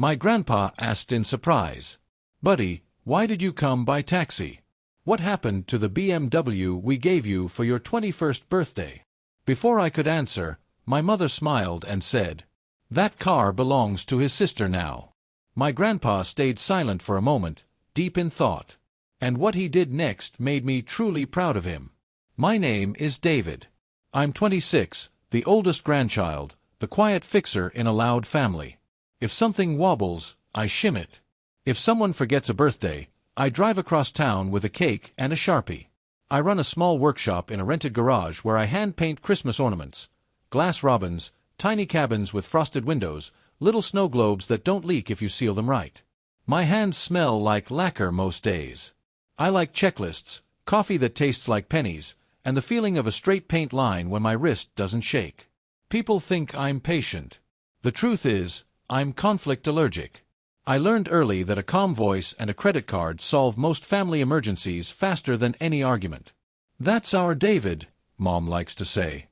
My grandpa asked in surprise. "Buddy, why did you come by taxi? What happened to the BMW we gave you for your 21st birthday?" Before I could answer, my mother smiled and said, "That car belongs to his sister now." My grandpa stayed silent for a moment, deep in thought. And what he did next made me truly proud of him. "My name is David. I'm 26, the oldest grandchild, the quiet fixer in a loud family. If something wobbles, I shim it. If someone forgets a birthday, I drive across town with a cake and a Sharpie. I run a small workshop in a rented garage where I hand-paint Christmas ornaments, glass robins, tiny cabins with frosted windows, little snow globes that don't leak if you seal them right. My hands smell like lacquer most days. I like checklists, coffee that tastes like pennies, and the feeling of a straight paint line when my wrist doesn't shake. People think I'm patient. The truth is, I'm conflict allergic. I learned early that a calm voice and a credit card solve most family emergencies faster than any argument. "That's our David," Mom likes to say.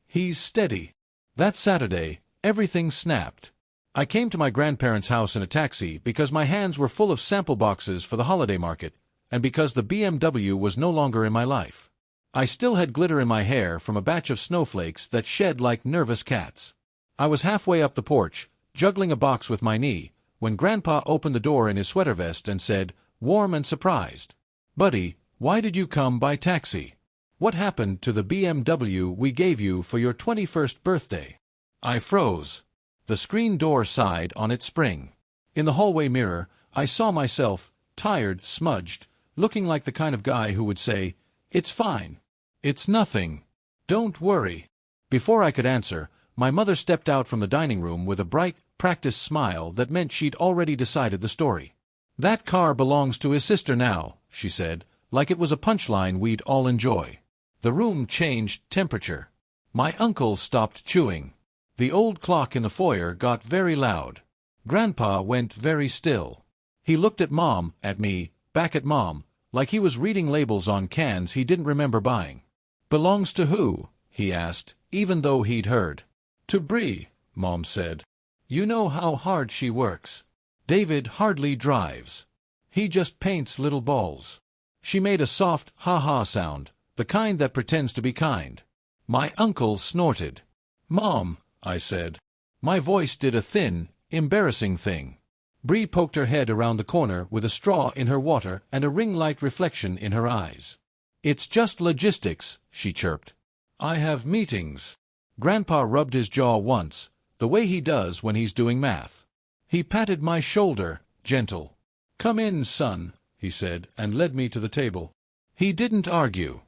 "He's steady." That Saturday, everything snapped. I came to my grandparents' house in a taxi because my hands were full of sample boxes for the holiday market, and because the BMW was no longer in my life. I still had glitter in my hair from a batch of snowflakes that shed like nervous cats. I was halfway up the porch, juggling a box with my knee, when Grandpa opened the door in his sweater vest and said, warm and surprised, "Buddy, why did you come by taxi? What happened to the BMW we gave you for your 21st birthday?" I froze. The screen door sighed on its spring. In the hallway mirror, I saw myself, tired, smudged, looking like the kind of guy who would say, "It's fine. It's nothing. Don't worry." Before I could answer, my mother stepped out from the dining room with a bright, practiced smile that meant she'd already decided the story. "That car belongs to his sister now," she said, like it was a punchline we'd all enjoy. The room changed temperature. My uncle stopped chewing. The old clock in the foyer got very loud. Grandpa went very still. He looked at Mom, at me, back at Mom, like he was reading labels on cans he didn't remember buying. "Belongs to who?" he asked, even though he'd heard. "To Bree," Mom said. "You know how hard she works. David hardly drives. He just paints little balls." She made a soft ha-ha sound, the kind that pretends to be kind. My uncle snorted. "Mom," I said. My voice did a thin, embarrassing thing. Bree poked her head around the corner with a straw in her water and a ring-light reflection in her eyes. "It's just logistics," she chirped. "I have meetings." Grandpa rubbed his jaw once, the way he does when he's doing math. He patted my shoulder, gentle. "Come in, son," he said, and led me to the table. He didn't argue.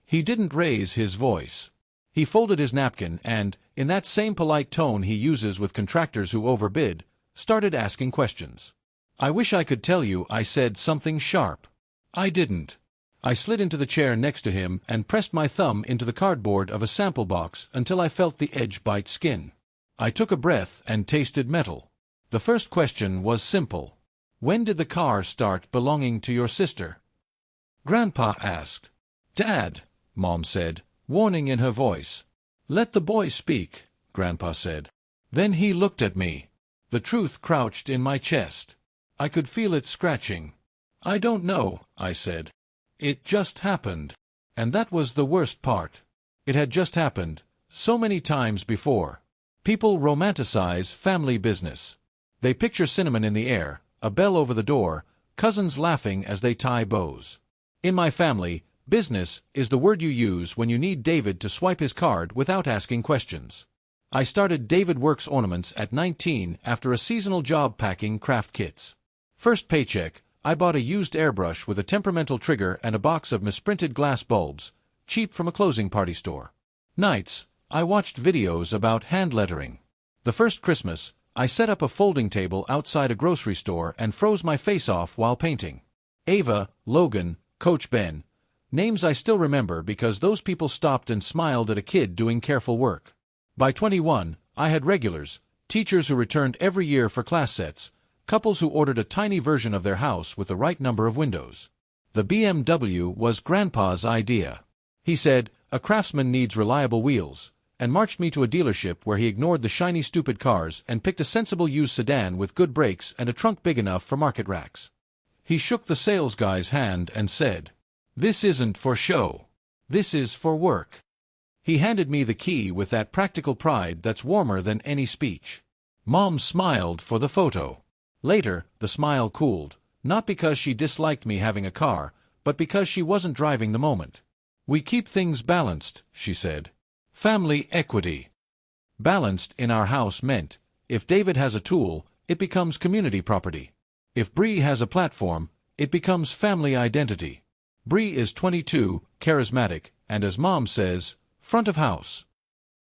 He didn't raise his voice. He folded his napkin and, in that same polite tone he uses with contractors who overbid, started asking questions. I wish I could tell you I said something sharp. I didn't. I slid into the chair next to him and pressed my thumb into the cardboard of a sample box until I felt the edge bite skin. I took a breath and tasted metal. The first question was simple. "When did the car start belonging to your sister?" Grandpa asked. "Dad," Mom said, warning in her voice. "Let the boy speak," Grandpa said. Then he looked at me. The truth crouched in my chest. I could feel it scratching. "I don't know," I said. "It just happened." And that was the worst part. It had just happened, so many times before. People romanticize family business. They picture cinnamon in the air, a bell over the door, cousins laughing as they tie bows. In my family, business is the word you use when you need David to swipe his card without asking questions. I started David Works Ornaments at 19 after a seasonal job packing craft kits. First paycheck, I bought a used airbrush with a temperamental trigger and a box of misprinted glass bulbs, cheap from a closing party store. Nights, I watched videos about hand lettering. The first Christmas, I set up a folding table outside a grocery store and froze my face off while painting. Ava, Logan, Coach Ben. Names I still remember because those people stopped and smiled at a kid doing careful work. By 21, I had regulars, teachers who returned every year for class sets, couples who ordered a tiny version of their house with the right number of windows. The BMW was Grandpa's idea. He said, "A craftsman needs reliable wheels," and marched me to a dealership where he ignored the shiny stupid cars and picked a sensible used sedan with good brakes and a trunk big enough for market racks. He shook the sales guy's hand and said, "This isn't for show. This is for work." He handed me the key with that practical pride that's warmer than any speech. Mom smiled for the photo. Later, the smile cooled, not because she disliked me having a car, but because she wasn't driving the moment. "We keep things balanced," she said. "Family equity." Balanced in our house meant, if David has a tool, it becomes community property. If Bree has a platform, it becomes family identity. Bree is 22, charismatic, and as Mom says, front of house.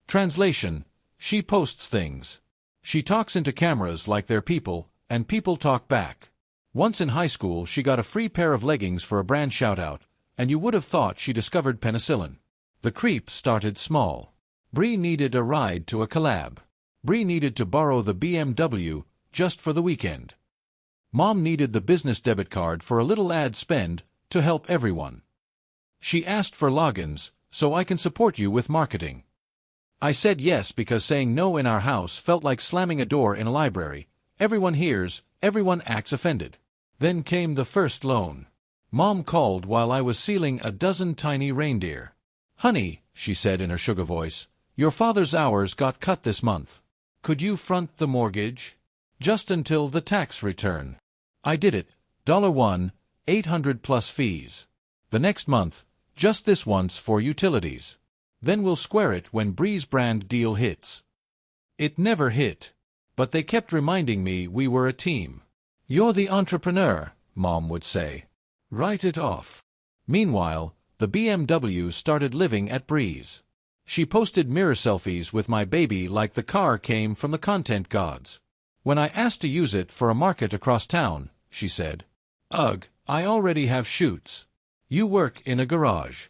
Translation: she posts things. She talks into cameras like they're people, and people talk back. Once in high school she got a free pair of leggings for a brand shout-out, and you would have thought she discovered penicillin. The creep started small. Bree needed a ride to a collab. Bree needed to borrow the BMW just for the weekend. Mom needed the business debit card for a little ad spend to help everyone. She asked for logins, so I can support you with marketing. I said yes because saying no in our house felt like slamming a door in a library. Everyone hears, everyone acts offended. Then came the first loan. Mom called while I was sealing a dozen tiny reindeer. "Honey," she said in her sugar voice, "your father's hours got cut this month. Could you front the mortgage? Just until the tax return." I did it. $1, $800 plus fees. The next month, just this once for utilities. Then we'll square it when Bree's brand deal hits. It never hit. But they kept reminding me we were a team. "You're the entrepreneur," Mom would say. "Write it off." Meanwhile, the BMW started living at Bree's. She posted mirror selfies with my baby like the car came from the content gods. When I asked to use it for a market across town, she said, "Ugh, I already have shoots. You work in a garage."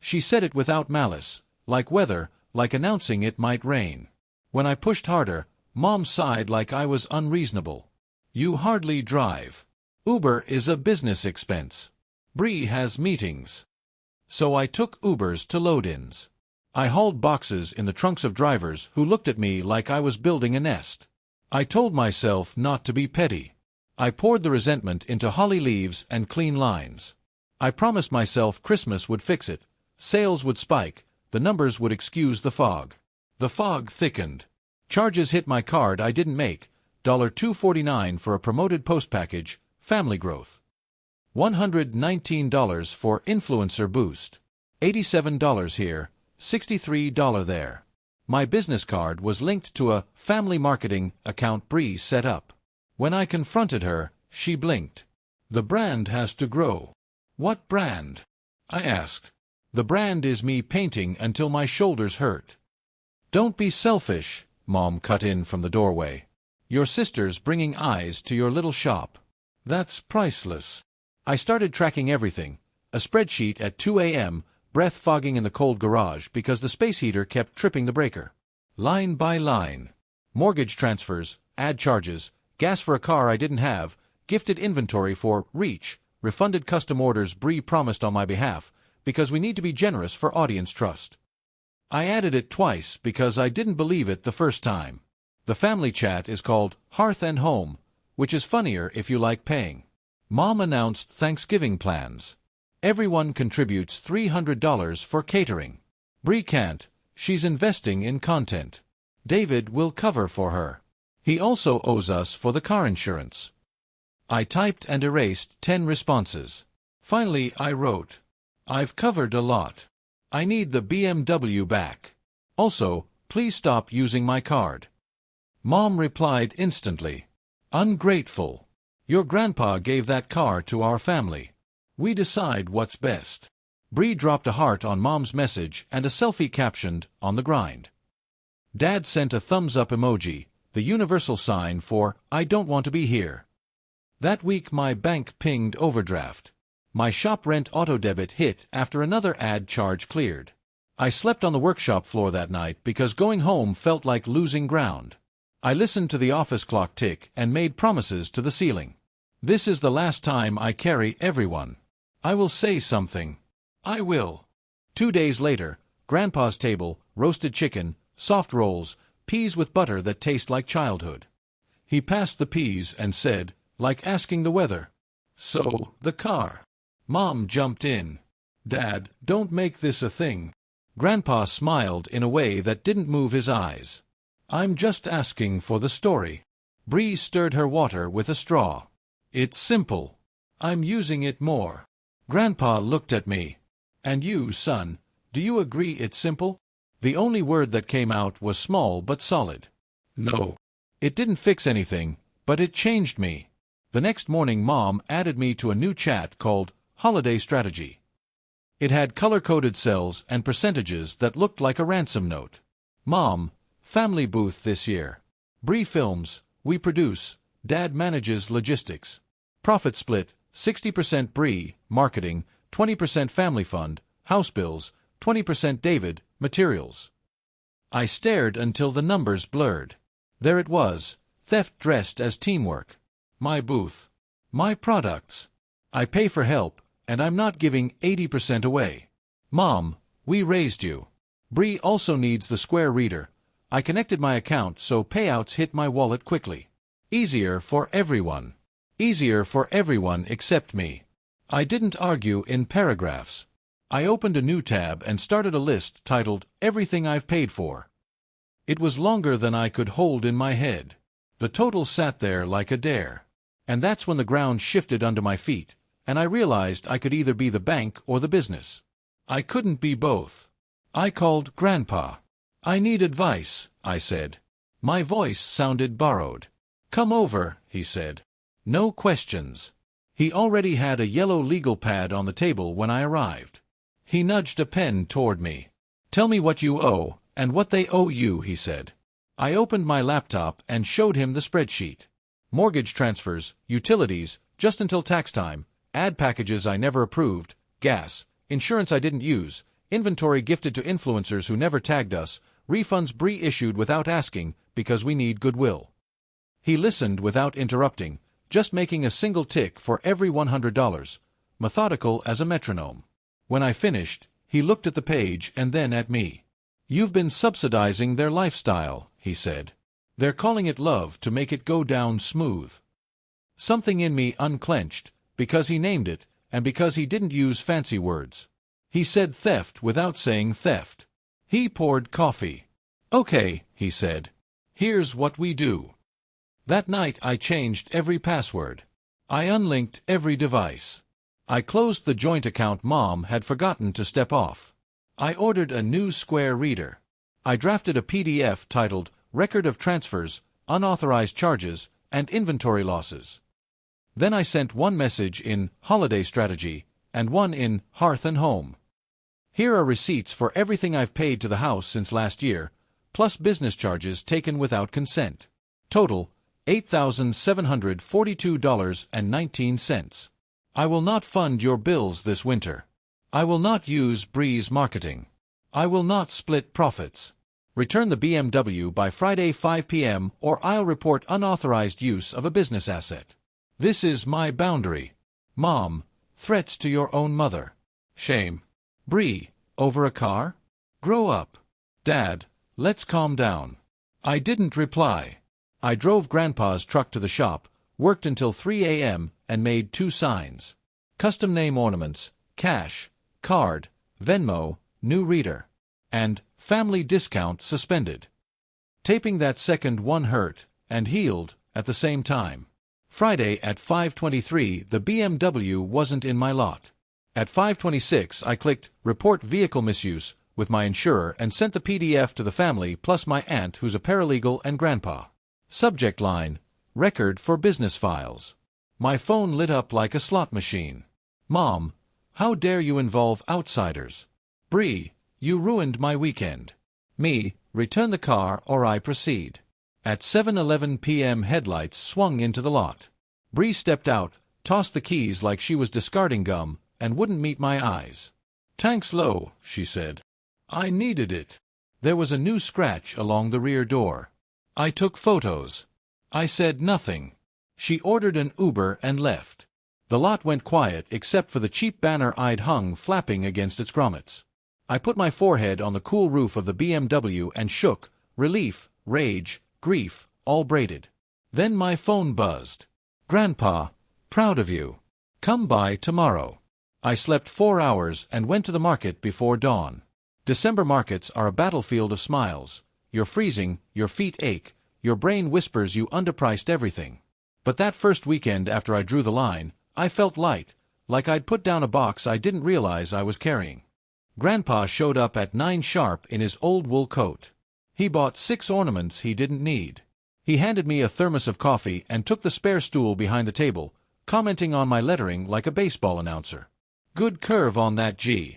She said it without malice, like weather, like announcing it might rain. When I pushed harder, Mom sighed like I was unreasonable. "You hardly drive. Uber is a business expense. Bree has meetings." So I took Ubers to load-ins. I hauled boxes in the trunks of drivers who looked at me like I was building a nest. I told myself not to be petty. I poured the resentment into holly leaves and clean lines. I promised myself Christmas would fix it, sales would spike, the numbers would excuse the fog. The fog thickened. Charges hit my card I didn't make, $2.49 for a promoted post package, family growth. $119 for influencer boost. $87 here, $63 there. My business card was linked to a family marketing account Bree set up. When I confronted her, she blinked. "The brand has to grow." "What brand?" I asked. "The brand is me painting until my shoulders hurt." "Don't be selfish," Mom cut in from the doorway. "Your sister's bringing eyes to your little shop. That's priceless." I started tracking everything, a spreadsheet at 2 a.m., breath fogging in the cold garage because the space heater kept tripping the breaker. Line by line. Mortgage transfers, ad charges, gas for a car I didn't have, gifted inventory for Reach, refunded custom orders Bree promised on my behalf, because we need to be generous for audience trust. I added it twice because I didn't believe it the first time. The family chat is called Hearth and Home, which is funnier if you like paying. Mom announced Thanksgiving plans. Everyone contributes $300 for catering. Bree can't. She's investing in content. David will cover for her. He also owes us for the car insurance. I typed and erased 10 responses. Finally, I wrote, "I've covered a lot. I need the BMW back. Also, please stop using my card." Mom replied instantly, "Ungrateful. Your grandpa gave that car to our family. We decide what's best." Bree dropped a heart on Mom's message and a selfie captioned, "On the grind." Dad sent a thumbs-up emoji, the universal sign for, "I don't want to be here." That week my bank pinged overdraft. My shop rent auto-debit hit after another ad charge cleared. I slept on the workshop floor that night because going home felt like losing ground. I listened to the office clock tick and made promises to the ceiling. This is the last time I carry everyone. I will say something. I will. 2 days later, Grandpa's table, roasted chicken, soft rolls, peas with butter that taste like childhood. He passed the peas and said, like asking the weather, "So, the car." Mom jumped in. "Dad, don't make this a thing." Grandpa smiled in a way that didn't move his eyes. "I'm just asking for the story." Bree stirred her water with a straw. "It's simple. I'm using it more." Grandpa looked at me. "And you, son, do you agree it's simple?" The only word that came out was small but solid. "No." It didn't fix anything, but it changed me. The next morning Mom added me to a new chat called Holiday Strategy. It had color-coded cells and percentages that looked like a ransom note. Mom, family booth this year. Bree Films, we produce. Dad manages logistics. Profit split, 60% Bree, marketing, 20% family fund, house bills, 20% David, materials. I stared until the numbers blurred. There it was, theft dressed as teamwork. My booth. My products. I pay for help, and I'm not giving 80% away. Mom, we raised you. Bree also needs the Square Reader. I connected my account so payouts hit my wallet quickly. Easier for everyone. Easier for everyone except me. I didn't argue in paragraphs. I opened a new tab and started a list titled Everything I've Paid For. It was longer than I could hold in my head. The total sat there like a dare. And that's when the ground shifted under my feet, and I realized I could either be the bank or the business. I couldn't be both. I called Grandpa. "I need advice," I said. My voice sounded borrowed. "Come over," he said. No questions. He already had a yellow legal pad on the table when I arrived. He nudged a pen toward me. "Tell me what you owe, and what they owe you," he said. I opened my laptop and showed him the spreadsheet. Mortgage transfers, utilities, just until tax time, ad packages I never approved, gas, insurance I didn't use, inventory gifted to influencers who never tagged us, refunds Bree issued without asking because we need goodwill. He listened without interrupting, just making a single tick for every $100, methodical as a metronome. When I finished, he looked at the page and then at me. "You've been subsidizing their lifestyle," he said. "They're calling it love to make it go down smooth." Something in me unclenched, because he named it, and because he didn't use fancy words. He said theft without saying theft. He poured coffee. "Okay," he said. "Here's what we do." That night I changed every password. I unlinked every device. I closed the joint account Mom had forgotten to step off. I ordered a new Square Reader. I drafted a PDF titled Record of Transfers, Unauthorized Charges, and Inventory Losses. Then I sent one message in Holiday Strategy and one in Hearth and Home. Here are receipts for everything I've paid to the house since last year, plus business charges taken without consent. Total, $8,742.19. I will not fund your bills this winter. I will not use Bree's marketing. I will not split profits. Return the BMW by Friday 5 p.m. or I'll report unauthorized use of a business asset. This is my boundary. Mom, threats to your own mother. Shame. Bree, over a car? Grow up. Dad, let's calm down. I didn't reply. I drove Grandpa's truck to the shop, worked until 3 a.m., and made 2 signs. Custom name ornaments, cash, card, Venmo, new reader, and family discount suspended. Taping that second one hurt, and healed, at the same time. Friday at 5:23 the BMW wasn't in my lot. At 5:26 I clicked Report Vehicle Misuse with my insurer and sent the PDF to the family plus my aunt who's a paralegal and grandpa. Subject line, Record for Business Files. My phone lit up like a slot machine. Mom, how dare you involve outsiders? Bree, you ruined my weekend. Me, return the car or I proceed. At 7:11 p.m. headlights swung into the lot. Bree stepped out, tossed the keys like she was discarding gum, and wouldn't meet my eyes. "Tank's low," she said. I needed it. There was a new scratch along the rear door. I took photos. I said nothing. She ordered an Uber and left. The lot went quiet except for the cheap banner I'd hung flapping against its grommets. I put my forehead on the cool roof of the BMW and shook, relief, rage, grief, all braided. Then my phone buzzed. "Grandpa, proud of you. Come by tomorrow." I slept 4 hours and went to the market before dawn. December markets are a battlefield of smiles. You're freezing, your feet ache, your brain whispers you underpriced everything. But that first weekend after I drew the line, I felt light, like I'd put down a box I didn't realize I was carrying. Grandpa showed up at 9 sharp in his old wool coat. He bought 6 ornaments he didn't need. He handed me a thermos of coffee and took the spare stool behind the table, commenting on my lettering like a baseball announcer. "Good curve on that G."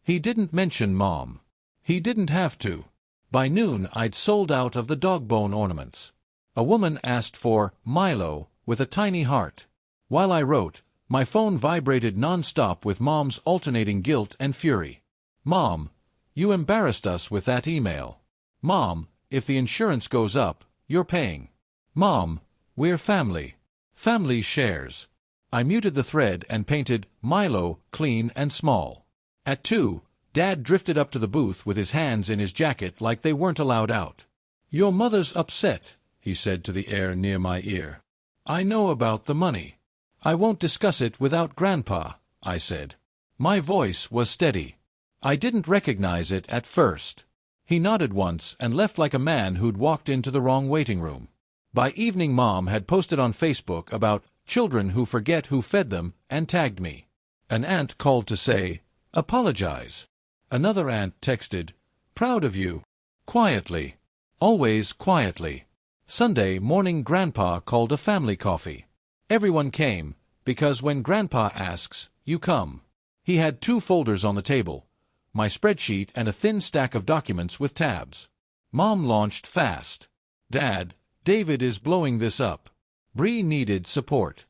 He didn't mention Mom. He didn't have to. By noon I'd sold out of the dog bone ornaments. A woman asked for Milo with a tiny heart. While I wrote, my phone vibrated non-stop with Mom's alternating guilt and fury. "Mom, you embarrassed us with that email. Mom, if the insurance goes up, you're paying. Mom, we're family. Family shares." I muted the thread and painted Milo clean and small. At 2, Dad drifted up to the booth with his hands in his jacket like they weren't allowed out. "Your mother's upset," he said to the air near my ear. "I know about the money." "I won't discuss it without Grandpa," I said. My voice was steady. I didn't recognize it at first. He nodded once and left like a man who'd walked into the wrong waiting room. By evening Mom had posted on Facebook about children who forget who fed them and tagged me. An aunt called to say, "Apologize." Another aunt texted, "Proud of you." Quietly. Always quietly. Sunday morning Grandpa called a family coffee. Everyone came, because when Grandpa asks, you come. He had 2 folders on the table, my spreadsheet and a thin stack of documents with tabs. Mom launched fast. "Dad, David is blowing this up. Bree needed support.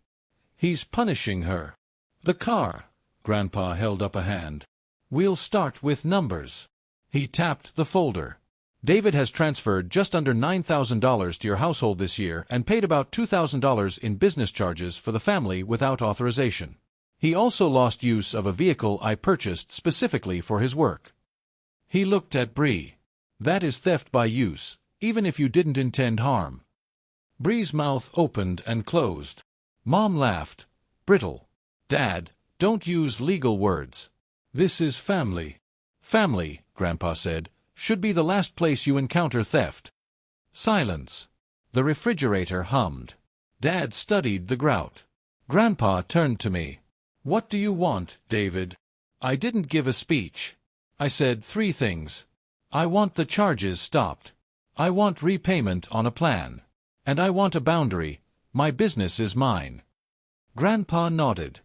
He's punishing her." "The car." Grandpa held up a hand. "We'll start with numbers." He tapped the folder. "David has transferred just under $9,000 to your household this year and paid about $2,000 in business charges for the family without authorization. He also lost use of a vehicle I purchased specifically for his work." He looked at Bree. "That is theft by use, even if you didn't intend harm." Bree's mouth opened and closed. Mom laughed. Brittle. "Dad, don't use legal words. This is family." "Family," Grandpa said, "should be the last place you encounter theft." Silence. The refrigerator hummed. Dad studied the grout. Grandpa turned to me. "What do you want, David?" I didn't give a speech. I said 3 things. I want the charges stopped. I want repayment on a plan. And I want a boundary. My business is mine. Grandpa nodded.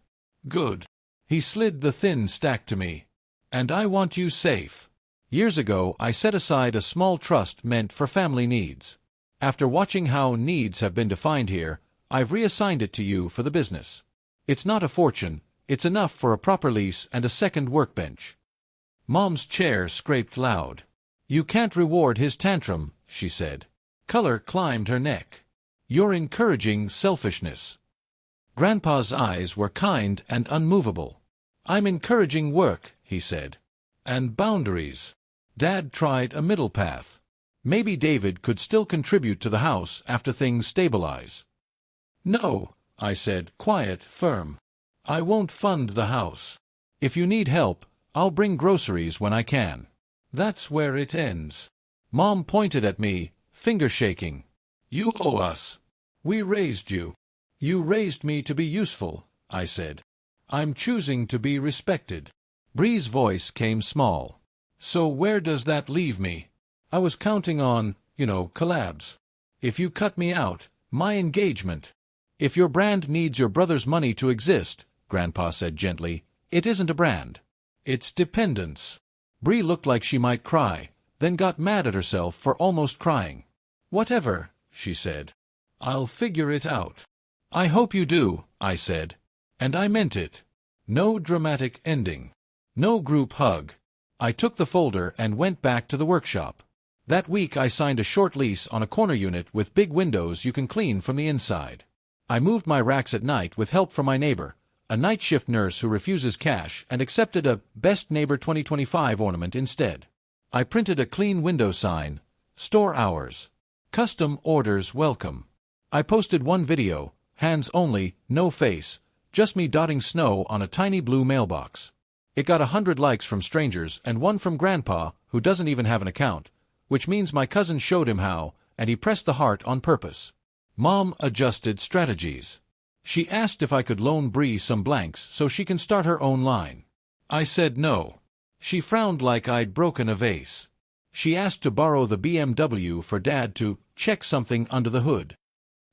"Good." He slid the thin stack to me. "And I want you safe. Years ago I set aside a small trust meant for family needs. After watching how needs have been defined here, I've reassigned it to you for the business. It's not a fortune, it's enough for a proper lease and a second workbench." Mom's chair scraped loud. "You can't reward his tantrum," she said. Color climbed her neck. "You're encouraging selfishness." Grandpa's eyes were kind and unmovable. "I'm encouraging work," he said. "And boundaries." Dad tried a middle path. Maybe David could still contribute to the house after things stabilize. "No," I said, quiet, firm. "I won't fund the house. If you need help, I'll bring groceries when I can." That's where it ends. Mom pointed at me, finger shaking. "You owe us. We raised you." "You raised me to be useful," I said. "I'm choosing to be respected." Bree's voice came small. "So where does that leave me? I was counting on, collabs. If you cut me out, my engagement." "If your brand needs your brother's money to exist," Grandpa said gently, "it isn't a brand. It's dependence." Bree looked like she might cry, then got mad at herself for almost crying. "Whatever," she said. "I'll figure it out." "I hope you do," I said. And I meant it. No dramatic ending. No group hug. I took the folder and went back to the workshop. That week I signed a short lease on a corner unit with big windows you can clean from the inside. I moved my racks at night with help from my neighbor, a night shift nurse who refuses cash and accepted a Best Neighbor 2025 ornament instead. I printed a clean window sign, store hours, custom orders welcome. I posted one video, hands only, no face, just me dotting snow on a tiny blue mailbox. It got 100 likes from strangers and one from Grandpa, who doesn't even have an account, which means my cousin showed him how, and he pressed the heart on purpose. Mom adjusted strategies. She asked if I could loan Bree some blanks so she can start her own line. I said no. She frowned like I'd broken a vase. She asked to borrow the BMW for Dad to check something under the hood.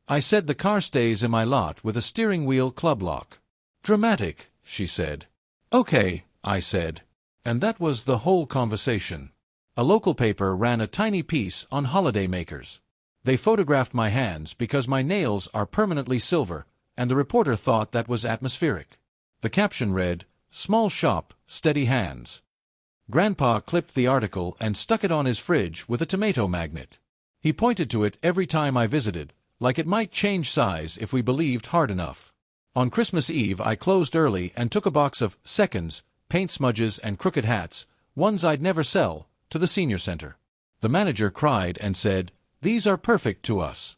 I said the car stays in my lot with a steering wheel club lock. Dramatic, she said. Okay, I said. And that was the whole conversation. A local paper ran a tiny piece on holiday makers. They photographed my hands because my nails are permanently silver, and the reporter thought that was atmospheric. The caption read, "Small shop, steady hands." Grandpa clipped the article and stuck it on his fridge with a tomato magnet. He pointed to it every time I visited, like it might change size if we believed hard enough. On Christmas Eve I closed early and took a box of seconds, paint smudges and crooked hats, ones I'd never sell, to the senior center. The manager cried and said, "These are perfect to us."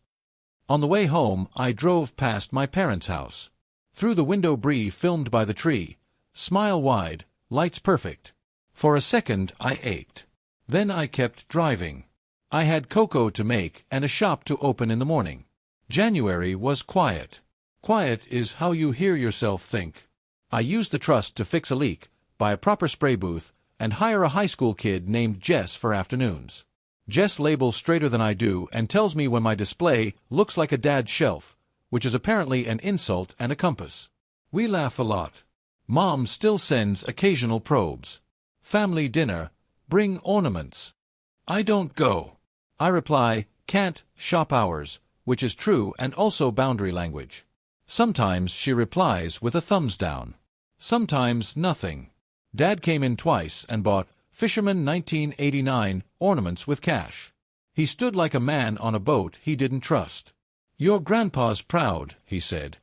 On the way home I drove past my parents' house. Through the window Bree filmed by the tree, smile wide, lights perfect. For a second I ached. Then I kept driving. I had cocoa to make and a shop to open in the morning. January was quiet. Quiet is how you hear yourself think. I used the trust to fix a leak, buy a proper spray booth, and hire a high school kid named Jess for afternoons. Jess labels straighter than I do and tells me when my display looks like a dad's shelf, which is apparently an insult and a compass. We laugh a lot. Mom still sends occasional probes. Family dinner, bring ornaments. I don't go. I reply, can't, shop hours, which is true and also boundary language. Sometimes she replies with a thumbs down. Sometimes nothing. Dad came in twice and bought Fisherman 1989 ornaments with cash. He stood like a man on a boat he didn't trust. "Your grandpa's proud," he said.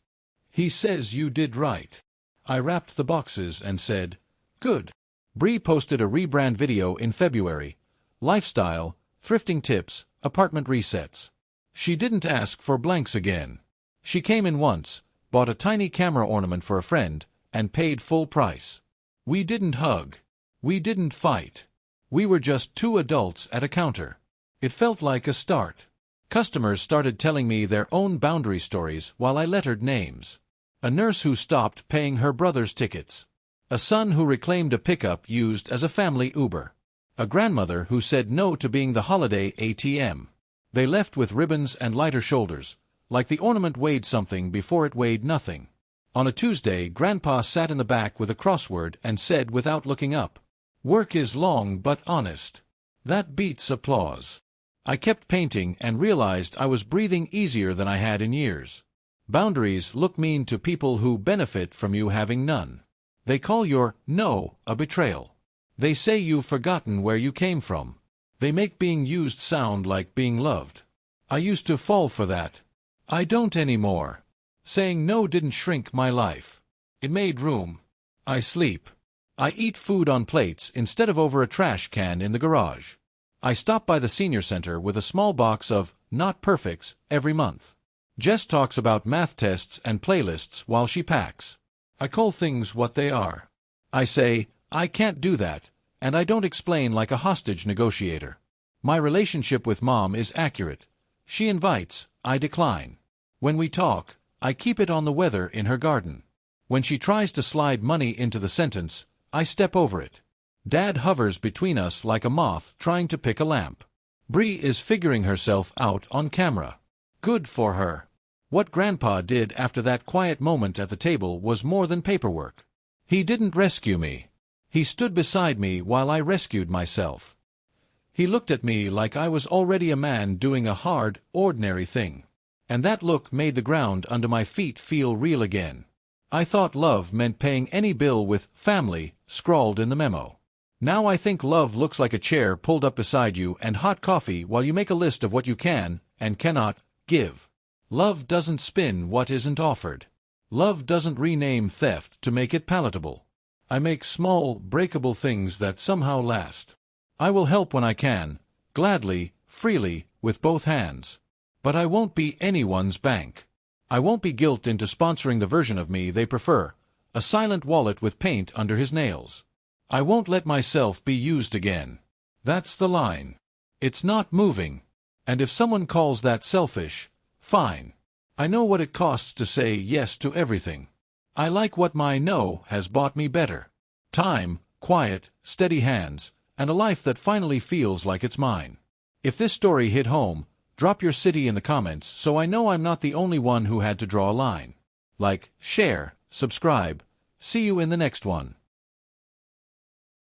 "He says you did right." I wrapped the boxes and said, "Good." Bree posted a rebrand video in February. Lifestyle, thrifting tips, apartment resets. She didn't ask for blanks again. She came in once, bought a tiny camera ornament for a friend, and paid full price. We didn't hug. We didn't fight. We were just two adults at a counter. It felt like a start. Customers started telling me their own boundary stories while I lettered names. A nurse who stopped paying her brother's tickets. A son who reclaimed a pickup used as a family Uber. A grandmother who said no to being the holiday ATM. They left with ribbons and lighter shoulders, like the ornament weighed something before it weighed nothing. On a Tuesday, Grandpa sat in the back with a crossword and said without looking up, "Work is long but honest." That beats applause. I kept painting and realized I was breathing easier than I had in years. Boundaries look mean to people who benefit from you having none. They call your no a betrayal. They say you've forgotten where you came from. They make being used sound like being loved. I used to fall for that. I don't anymore. Saying no didn't shrink my life. It made room. I sleep. I eat food on plates instead of over a trash can in the garage. I stop by the senior center with a small box of not perfects every month. Jess talks about math tests and playlists while she packs. I call things what they are. I say, I can't do that, and I don't explain like a hostage negotiator. My relationship with Mom is accurate. She invites, I decline. When we talk, I keep it on the weather in her garden. When she tries to slide money into the sentence, I step over it. Dad hovers between us like a moth trying to pick a lamp. Bree is figuring herself out on camera. Good for her. What Grandpa did after that quiet moment at the table was more than paperwork. He didn't rescue me. He stood beside me while I rescued myself. He looked at me like I was already a man doing a hard, ordinary thing. And that look made the ground under my feet feel real again. I thought love meant paying any bill with family scrawled in the memo. Now I think love looks like a chair pulled up beside you and hot coffee while you make a list of what you can and cannot give. Love doesn't spin what isn't offered. Love doesn't rename theft to make it palatable. I make small, breakable things that somehow last. I will help when I can, gladly, freely, with both hands. But I won't be anyone's bank. I won't be guilt into sponsoring the version of me they prefer, a silent wallet with paint under his nails. I won't let myself be used again. That's the line. It's not moving. And if someone calls that selfish, fine. I know what it costs to say yes to everything. I like what my no has bought me better. Time, quiet, steady hands, and a life that finally feels like it's mine. If this story hit home, drop your city in the comments so I know I'm not the only one who had to draw a line. Like, share, subscribe. See you in the next one.